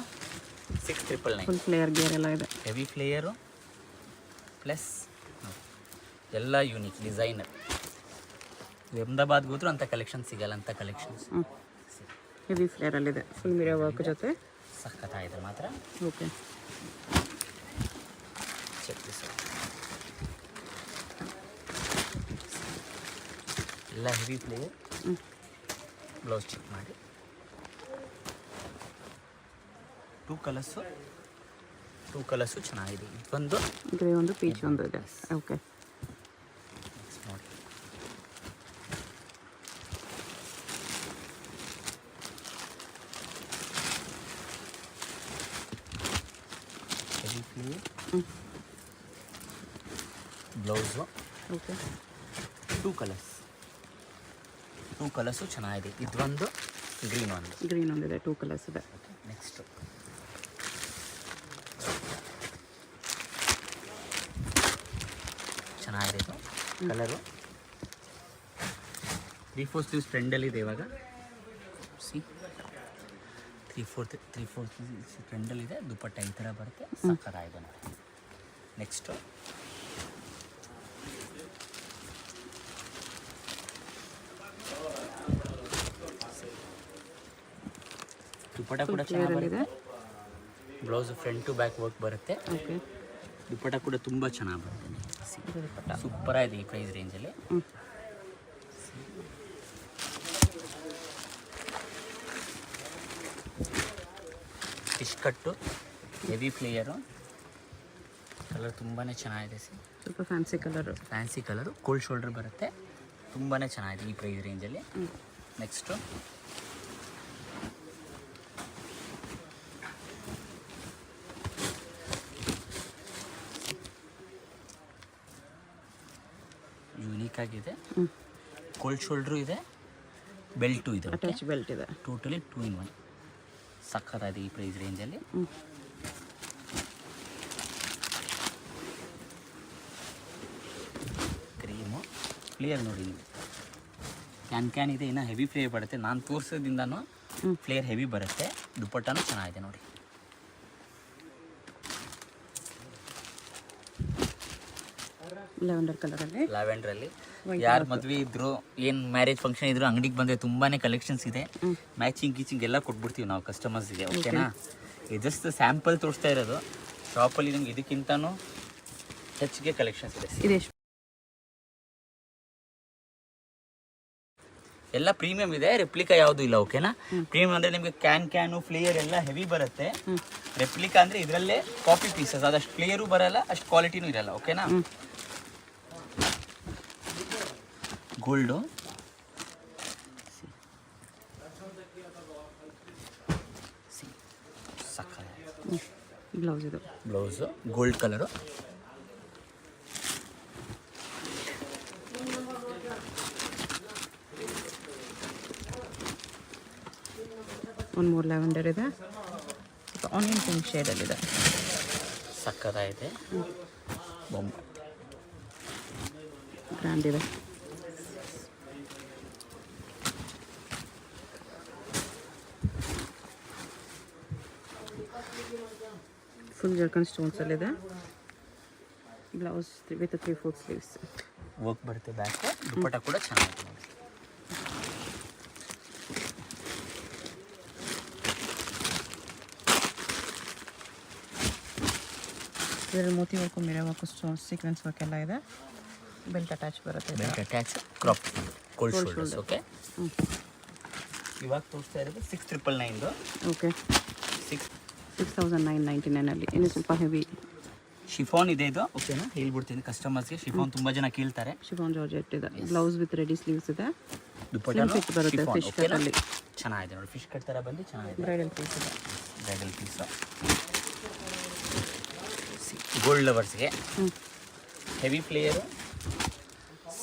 6999 ಫುಲ್ ಫ್ಲೇಯರ್ ಗೇರ್ ಎಲ್ಲ ಇದೆ. ಹೆವಿ ಫ್ಲೇಯರು ಪ್ಲಸ್ ಎಲ್ಲ ಯೂನಿಕ್ ಡಿಸೈನರ್. ಅಹಮದಾಬಾದ್ಗೆ ಹೋದ್ರೂ ಅಂಥ ಕಲೆಕ್ಷನ್ ಸಿಗಲ್ಲ, ಅಂಥ ಕಲೆಕ್ಷನ್ಸ್. ಹೆವಿ ಫ್ಲೇಯರಲ್ಲಿದೆ, ಫುಲ್ ಮಿರರ್ ವರ್ಕ್ ಜೊತೆ. ಸಖತ್ತಾಗಿದೆ ಮಾತ್ರ. Okay, check this out. ಎಲ್ಲ ಹೆವಿ ಫ್ಲೇಯರ್. ಬ್ಲೌಸ್ ಚೆಕ್ ಮಾಡಿ. 2 ಕಲರ್ಸು ಚೆನ್ನಾಗಿದೆ. ಇದೊಂದು ಗ್ರೇ ಒಂದು, ಪೀಚ್ ಒಂದು ಇದೆ. ಓಕೆ, ನೋಡಿ. Heavy flare blouse. Okay, 2 colours ಚೆನ್ನಾಗಿದೆ. ಇದೊಂದು ಗ್ರೀನ್ ಒಂದು. ಗ್ರೀನ್ ಒಂದಿದೆ, 2 ಕಲರ್ಸ್ ಇದೆ. ನೆಕ್ಸ್ಟು ಚೆನ್ನಾಗಿದೆ ಇದು ಕಲರು. 3/4 ಸ್ಲೀವ್ಸ್ ಟ್ರೆಂಡಲ್ಲಿದೆ ಇವಾಗ. ಸಿ 3/4 ಟ್ರೆಂಡಲ್ಲಿದೆ. ದುಪ್ಪಟ್ಟ ಈ ಥರ ಬರುತ್ತೆ. ಸಕ್ಕತ್ತಾಗಿದೆ ನೋಡಿ. ನೆಕ್ಸ್ಟು ದುಪ್ಪಟ್ಟ ಕೂಡ ಚೆನ್ನಾಗಿ ಬರುತ್ತೆ. Blouse front to back work ಬರುತ್ತೆ. ಓಕೆ, ದುಪ್ಪಟ್ಟ ಕೂಡ ತುಂಬ ಚೆನ್ನಾಗಿ ಬರುತ್ತೆ. ಸೂಪರಾಗಿದೆ ಈ ಪ್ರೈಸ್ ರೇಂಜಲ್ಲಿ. ಫಿಶ್ ಕಟ್ಟು ಹೆವಿ ಫ್ಲೇಯರು. ಕಲರ್ ತುಂಬಾ ಚೆನ್ನಾಗಿದೆ. ಸ್ವಲ್ಪ ಫ್ಯಾನ್ಸಿ ಕಲರು. ಕೋಲ್ಡ್ ಶೋಲ್ಡರ್ ಬರುತ್ತೆ. ತುಂಬಾ ಚೆನ್ನಾಗಿದೆ ಈ ಪ್ರೈಸ್ ರೇಂಜಲ್ಲಿ. ನೆಕ್ಸ್ಟು ಯೂನಿಕ್ ಆಗಿದೆ. ಕೋಲ್ಡ್ ಶೋಲ್ಡ್ರು ಇದೆ, ಬೆಲ್ಟು ಇದೆ, ಅಟ್ಯಾಚ್ ಬೆಲ್ಟ್ ಇದೆ. Totally 2 in 1. ಸಕ್ಕತ್ತಾಗಿದೆ ಈ ಪ್ರೈಸ್ ರೇಂಜಲ್ಲಿ. ಕ್ರೀಮು ಫ್ಲೇಯರ್ ನೋಡಿ ನೀವು. ಕ್ಯಾನ್ ಇದೆ, ಇನ್ನು ಹೆವಿ ಫ್ಲೇಯರ್ ಬರುತ್ತೆ. ನಾನು ತೋರಿಸೋದ್ರಿಂದನೂ ಫ್ಲೇಯರ್ ಹೆವಿ ಬರುತ್ತೆ. ದುಪ್ಪಟ್ಟನೂ ಚೆನ್ನಾಗಿದೆ ನೋಡಿ. ಲ್ಯಾವೆಂಡ್ರಲ್ಲಿ ಯಾರು ಮದುವೆ ಇದ್ರು, ಏನು ಮ್ಯಾರೇಜ್ ಫಂಕ್ಷನ್ ಇದ್ರು, ಅಂಗಡಿಗೆ ಬಂದರೆ ತುಂಬಾ ಕಲೆಕ್ಷನ್ಸ್ ಇದೆ. ಮ್ಯಾಚಿಂಗ್ ಗೀಚಿಂಗ್ ಎಲ್ಲ ಕೊಟ್ಬಿಡ್ತೀವಿ ನಾವು ಕಸ್ಟಮರ್ಸ್ಗೆ. ಓಕೆನಾ? ಇದು ಜಸ್ಟ್ ಸ್ಯಾಂಪಲ್ ತೋರಿಸ್ತಾ ಇರೋದು. ಶಾಪಲ್ಲಿ ನಿಮ್ಗೆ ಇದಕ್ಕಿಂತನೂ ಹೆಚ್ಚಿಗೆ ಕಲೆಕ್ಷನ್ಸ್ ಇದೆ. ಎಲ್ಲ ಪ್ರೀಮಿಯಂ ಇದೆ, ರೆಪ್ಲಿಕಾ ಯಾವುದು ಇಲ್ಲ. ಓಕೆನಾ? ಪ್ರೀಮಿಯಂ ಅಂದರೆ ನಿಮಗೆ ಕ್ಯಾನು ಫ್ಲೇಯರ್ ಎಲ್ಲ ಹೆವಿ ಬರುತ್ತೆ. ರೆಪ್ಲಿಕಾ ಅಂದರೆ ಇದರಲ್ಲೇ ಕಾಪಿ ಪೀಸಸ್, ಅದಷ್ಟು ಫ್ಲೇಯರು ಬರಲ್ಲ, ಅಷ್ಟು ಕ್ವಾಲಿಟಿನೂ ಇರಲ್ಲ. ಓಕೆನಾ? Gold blouse gold colour. ಒಂದು 3 ಲ್ಯಾವೆಂಡರ್ ಇದೆ, ಆನಿಯನ್ ಪಿಂಕ್ ಶೇಡಲ್ಲಿದೆ. ಸಕ್ಕತ್ತಾಗಿದೆ. ಬೊಂಬ ಗ್ರ್ಯಾಂಡ್ ಇದೆ. ಫುಲ್ ಜರ್ಕನ್ ಸ್ಟೋನ್ಸಲ್ಲಿದೆ. ಬ್ಲೌಸ್ ವಿತ್ 3/4 ಸ್ಲೀವ್ಸ್ ವರ್ಕ್ ಬರುತ್ತೆ. ಬ್ಯಾಕ್ ದುಪ್ಪಟ್ಟ ಕೂಡ ಚೆನ್ನಾಗಿದೆ ನೋಡಿ. ಇದರಲ್ಲಿ ಮೋತಿ work, mirror work, stones, sequence work ಎಲ್ಲ ಇದೆ. ಬೆಲ್ಟ್ ಅಟ್ಯಾಚ್ ಬರುತ್ತೆ. Belt attach, crop, cold shoulders. Okay, ಇವಾಗ ತೋರಿಸ್ತಾ ಇರೋದು 6999. ಓಕೆ, 6999 ಇನ್ನು ಸ್ವಲ್ಪ ಹೆವಿ ಶಿಫಾನ್ ಇದೆ ಇದು. ಓಕೆನಾ? ಹೇಳ್ಬಿಡ್ತೀನಿ ಕಸ್ಟಮರ್ಸ್ಗೆ. ಶಿಫಾನ್ ತುಂಬ ಜನ ಕೇಳ್ತಾರೆ. ಶಿಫಾನ್ ಜಾರ್ಜೆಟ್ ಇದೆ. ಬ್ಲೌಸ್ ವಿತ್ ರೆಡಿ ಸ್ಲೀವ್ಸ್ ಇದೆ. ದುಪ್ಪಟ್ಟ ಬರುತ್ತೆ. ಫಿಶ್ ಕಟ್ ಅಲ್ಲಿ ಚೆನ್ನಾಗಿದೆ ನೋಡಿ. ಫಿಶ್ ಕಟ್ ಥರ ಬಂದು ಚೆನ್ನಾಗಿದೆ. ಬ್ರೈಡಲ್ ಪೀಸ್ ಇದೆ. ಬ್ರೈಡಲ್ ಪೀಸು ಗೋಲ್ಡ್ ಲವರ್ಸ್ಗೆ ಹೆವಿ ಫ್ಲೇಯರು.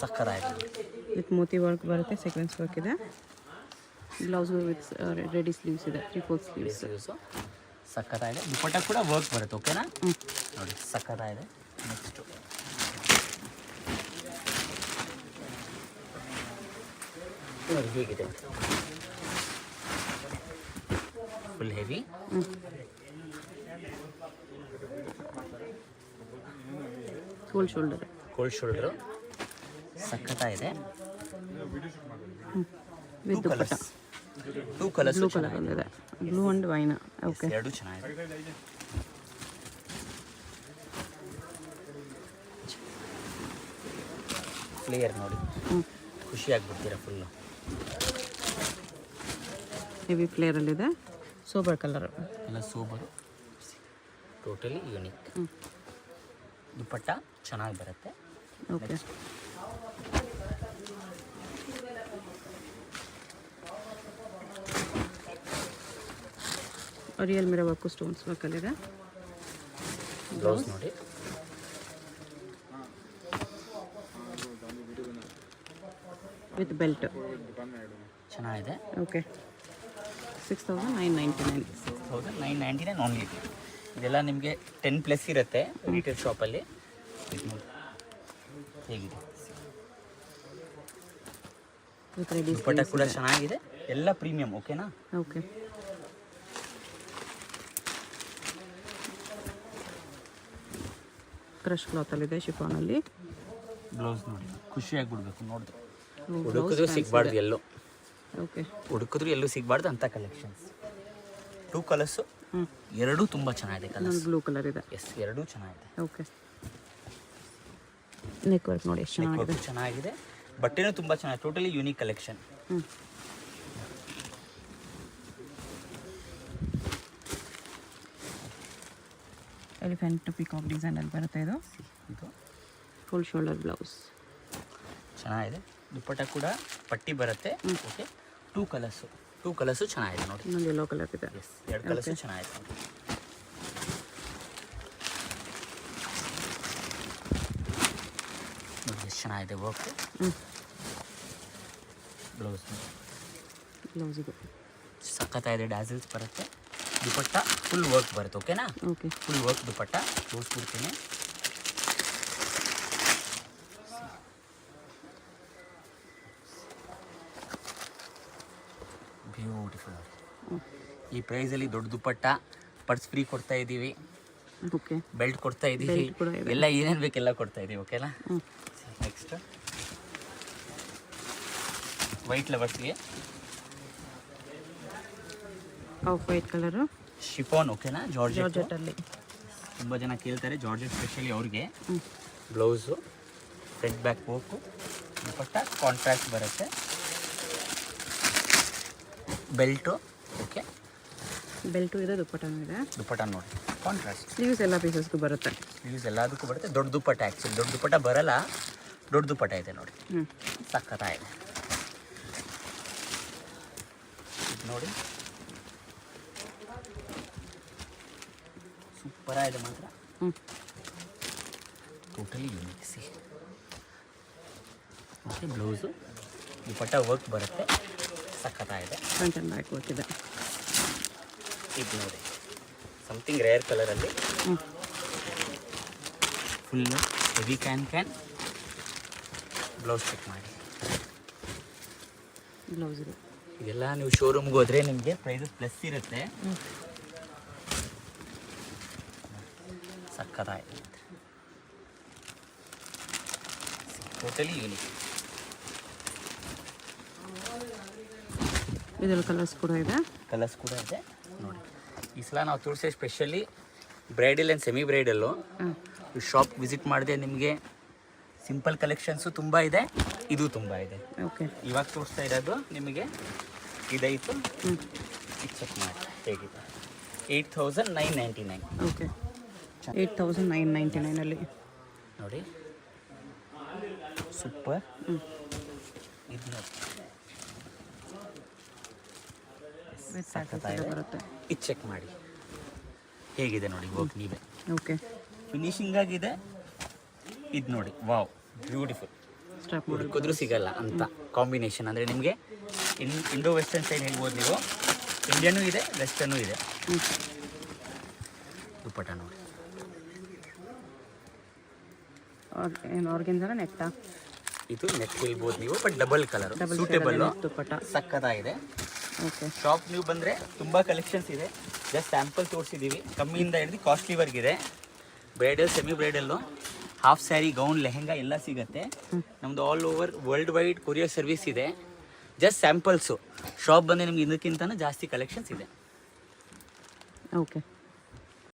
ಸಕ್ಕತ್ತಾಗಿದೆ. ವಿತ್ ಮೋತಿ ವರ್ಕ್ ಬರುತ್ತೆ, ಸೀಕ್ವೆನ್ಸ್ ವರ್ಕ್ ಇದೆ. ಬ್ಲೌಸ್ ವಿತ್ ರೆಡಿ ಸ್ಲೀವ್ಸ್ ಇದೆ, 3/4 ಸ್ಲೀವ್ಸು. ಸಕ್ಕತ್ತಾಗಿದೆ. ದುಪ್ಪಟ್ಟ ಕೂಡ ವರ್ಕ್ ಬರುತ್ತೆ. ಓಕೆನಾ? ನೋಡಿ ಸಕ್ಕತ್ತಾಗಿದೆ. ನೆಕ್ಸ್ಟು ನೋಡಿ ಹೇಗಿದೆ, full heavy. Cold shoulder, cold shoulder ಸಖತ್ತಾಗಿದೆ. With dupatta, two colours blue colour ಬಂದಿದೆ, ಬ್ಲೂ ಆ್ಯಂಡ್ ವೈನ್. ಓಕೆ, ಎರಡು ಚೆನ್ನಾಗಿದೆ. ಫ್ಲೇಯರ್ ನೋಡಿ, ಖುಷಿ ಆಗ್ಬಿಡ್ತೀರಾ ಫುಲ್ಲು. ಹೆವಿ ಫ್ಲೇರಲ್ಲಿದೆ, ಸೋಬರ್ ಕಲರ್ ಎಲ್ಲ ಸೋಬರು, ಟೋಟಲಿ ಯುನೀಕ್. ದುಪ್ಪಟ್ಟ ಚೆನ್ನಾಗಿ ಬರುತ್ತೆ. Okay, real mirror work stones ವರ್ಕಲ್ಲಿದೆ. ಬ್ಲೌಸ್ ನೋಡಿ, ವಿತ್ ಬೆಲ್ಟ್ ಚೆನ್ನಾಗಿದೆ. ಓಕೆ, 6,999. 6,999 ಓನ್ಲಿ. ಇದೆಲ್ಲ ನಿಮಗೆ 10+ ಇರುತ್ತೆ ರಿಟೇಲ್ ಶಾಪಲ್ಲಿ. ಹೇಗಿದೆ, ದುಪ್ಪಟ್ಟ ಕೂಡ ಚೆನ್ನಾಗಿದೆ, ಎಲ್ಲ ಪ್ರೀಮಿಯಂ. ಓಕೆನಾ? ಓಕೆ, ಕ್ರಶ್ ಕ್ಲಾತಲ್ಲಿದೆ, ಶಿಫಾನಲ್ಲಿ. ಬ್ಲೌಸ್ ನೋಡಿ, ಖುಷಿ ಆಗಿಬಿಡ್ಬೇಕು ನೋಡಿದ್ರೆ. ಹುಡುಕಿದ್ರು ಸಿಗಬಾರ್ದು ಎಲ್ಲೋ, ಓಕೆ, ಹುಡುಕಿದ್ರು ಎಲ್ಲೂ ಸಿಗಬಾರ್ದು ಅಂಥ ಕಲೆಕ್ಷನ್ಸ್. 2 ಕಲರ್ಸು, ಎರಡೂ ತುಂಬ ಚೆನ್ನಾಗಿದೆ ಕಲರ್ಸ್. ಬ್ಲೂ ಕಲರ್ ಇದೆ. ಎಸ್, ಎರಡೂ ಚೆನ್ನಾಗಿದೆ. ಓಕೆ, ನೆಕ್ ವರ್ಕ್ ನೋಡಿ ಎಷ್ಟು ಚೆನ್ನಾಗಿದೆ. ಚೆನ್ನಾಗಿದೆ, ಬಟ್ಟೆನೂ ತುಂಬ ಚೆನ್ನಾಗಿದೆ. Totally unique collection. Elephant peacock ಡಿಸೈನಲ್ಲಿ ಬರುತ್ತೆ ಇದು. ಇದು ಫುಲ್ ಶೋಲ್ಡರ್ ಬ್ಲೌಸ್ ಚೆನ್ನಾಗಿದೆ. ದುಪ್ಪಟ್ಟ ಕೂಡ ಪಟ್ಟಿ ಬರುತ್ತೆ. ಓಕೆ, 2 ಕಲರ್ಸು ಚೆನ್ನಾಗಿದೆ ನೋಡಿ. ಇನ್ನೊಂದು ಯೆಲ್ಲೋ ಕಲರ್ ಇದೆ. ಎಸ್, 2 ಕಲರ್ಸು ಚೆನ್ನಾಗಿದೆ ನೋಡಿ. ನೋಡಿ ಎಷ್ಟು ಚೆನ್ನಾಗಿದೆ ವರ್ಕ್. ಬ್ಲೌಸ್ ಇದು ಸಖತ್ತಾಗಿದೆ, ಡ್ಯಾಸಲ್ಸ್ ಬರುತ್ತೆ. ದುಪ್ಪಟ್ಟ ಫುಲ್ ವರ್ಕ್ ಬರುತ್ತೆ. ಓಕೆನಾ? ಓಕೆ, ಫುಲ್ ವರ್ಕ್ ದುಪ್ಪಟ್ಟ ತೋರಿಸ್ಬಿಡ್ತೀನಿ. ಬ್ಯೂಟಿಫುಲ್. ಈ ಪ್ರೈಸಲ್ಲಿ ದೊಡ್ಡ ದುಪ್ಪಟ್ಟ, ಪರ್ಸ್ ಫ್ರೀ ಕೊಡ್ತಾ ಇದ್ದೀವಿ. ಓಕೆ, ಬೆಲ್ಟ್ ಕೊಡ್ತಾ ಇದ್ದೀವಿ, ಎಲ್ಲ ಏನೇನು ಬೇಕೆಲ್ಲ ಕೊಡ್ತಾ ಇದ್ದೀವಿ. ಓಕೆನಾ? ನೆಕ್ಸ್ಟ್ ವೈಟ್ ಲವರ್ಸ್ಗೆ ಆಫ್ ವೈಟ್ ಕಲರು ಶಿಫಾನ್. ಓಕೆನಾ? ಜಾರ್ಜೆಟಲ್ಲಿ ತುಂಬ ಜನ ಕೇಳ್ತಾರೆ, ಜಾರ್ಜೆಟ್ ಸ್ಪೆಷಲಿ ಅವ್ರಿಗೆ. ಬ್ಲೌಸು ಫ್ರಂಟ್ ಬ್ಯಾಕ್ ಹೋಗು, ದುಪ್ಪಟ್ಟ ಕಾಂಟ್ರಾಕ್ಟ್ ಬರುತ್ತೆ, ಬೆಲ್ಟು. ಓಕೆ, ಬೆಲ್ಟು ಇದೆ, ದುಪ್ಪಟ್ಟನೂ ಇದೆ. ದುಪ್ಪಟ್ಟ ನೋಡಿ ಕಾಂಟ್ರಾಸ್ಟ್. ಸ್ಲೀವ್ಸ್ ಎಲ್ಲ ಪೀಸಸ್ಗೂ ಬರುತ್ತೆ. ಸ್ಲೀವ್ಸ್ ಎಲ್ಲದಕ್ಕೂ ಬರುತ್ತೆ. ದೊಡ್ಡ ದುಪ್ಪಟ್ಟ, ಆ್ಯಕ್ಚುಲಿ ದೊಡ್ಡ ದುಪ್ಪಟ್ಟ ಬರಲ್ಲ, ದೊಡ್ಡ ದುಪ್ಪಟ್ಟ ಇದೆ ನೋಡಿ. ಸಖತ್ತಾಗಿದೆ ನೋಡಿ, ಸೂಪರಾಗಿದೆ ಮಾತ್ರ. Totally unique. ಸಿ, ಮತ್ತು ಬ್ಲೌಸು ದುಪ್ಪಟ್ಟ ವರ್ಕ್ ಬರುತ್ತೆ, ಸಖತ್ತಾಗಿದೆ. ಫ್ರಂಟ್ ಆ್ಯಂಡ್ ಬ್ಯಾಕ್ ವರ್ಕ್ ಇದೆ. ಇದು ನೋಡಿ, ಸಮಥಿಂಗ್ ರೇರ್ ಕಲರಲ್ಲಿ ಫುಲ್ಲು ಹೆವಿ ಕ್ಯಾನ್. ಬ್ಲೌಸ್ ಚೆಕ್ ಮಾಡಿ. ಬ್ಲೌಸ್ ಇದೆ. ಇದೆಲ್ಲ ನೀವು ಶೋರೂಮ್ಗೆ ಹೋದರೆ ನಿಮಗೆ ಪ್ರೈಸಸ್ ಪ್ಲಸ್ ಇರುತ್ತೆ. ಸಖತ್ತಾಗಿದೆ, ಟೋಟಲಿ ಯೂನಿಕ್. ಇದರಲ್ಲಿ ಕಲರ್ಸ್ ಕೂಡ ಇದೆ. ನೋಡಿ, ಈ ಸಲ ನಾವು ತೋರಿಸೋ specially bridal and semi bridal. Shop visit ಮಾಡಿದೆ, ನಿಮಗೆ ಸಿಂಪಲ್ ಕಲೆಕ್ಷನ್ಸು ತುಂಬ ಇದೆ, ಇದು ತುಂಬ ಇದೆ. ಓಕೆ, ಇವಾಗ ತೋರಿಸ್ತಾ ಇರೋದು ನಿಮಗೆ ಇದೈತು. ಇದು ಚೆಕ್ ಮಾಡಿ ಹೇಗಿದೆ. 8,999. ಓಕೆ, 8,999 ನೋಡಿ, ಸೂಪರ್. ಇದು ನೋಡಿ, ಬರುತ್ತೆ. ಇದು ಚೆಕ್ ಮಾಡಿ ಹೇಗಿದೆ ನೋಡಿ ವರ್ಕ್ ನೀವೇ. ಓಕೆ, ಫಿನಿಶಿಂಗ್ ಆಗಿದೆ. ಇದು ನೋಡಿ, ವಾವ್, ಬ್ಯೂಟಿಫುಲ್. ಸ್ಟಾಪ್ ಹುಡುಕಿದ್ರೂ ಸಿಗಲ್ಲ ಅಂತ ಕಾಂಬಿನೇಷನ್. ಅಂದರೆ ನಿಮಗೆ ಇಂಡೋ ವೆಸ್ಟರ್ನ್ ಸೈಡ್ ಹೇಳ್ಬೋದು ನೀವು. ಇಂಡಿಯನ್ನೂ ಇದೆ, ವೆಸ್ಟರ್ನೂ ಇದೆ. ದುಪ್ಪಟ್ಟ ನೋಡಿ, ಏನು ಆರ್ಗೆನ್ಸನ ನೆಕ್ಟಾ? ಇದು ನೆಕ್ ಇಲ್ಬೋದು ನೀವು, ಬಟ್ ಡಬಲ್ ಕಲರ್ ಸೂಟೇಬಲ್, ದುಪ್ಪಟ್ಟ ಸಕ್ಕತ್ತಾಗಿದೆ. ಓಕೆ. ಶಾಪ್ ನೀವು ಬಂದರೆ ತುಂಬ ಕಲೆಕ್ಷನ್ಸ್ ಇದೆ. ಜಸ್ಟ್ ಸ್ಯಾಂಪಲ್ ತೋರಿಸಿದ್ದೀವಿ, ಕಮ್ಮಿಯಿಂದ ಹಿಡಿದು ಕಾಸ್ಟ್ಲಿವರೆಗಿದೆ. Bridal, semi bridal, half sari, gown, lehenga ಎಲ್ಲ ಸಿಗುತ್ತೆ. ನಮ್ಮದು all over world wide courier service ಇದೆ. Just samples. ಶಾಪ್ ಬಂದರೆ ನಿಮ್ಗೆ ಇದಕ್ಕಿಂತ ಜಾಸ್ತಿ ಕಲೆಕ್ಷನ್ಸ್ ಇದೆ. ಓಕೆ.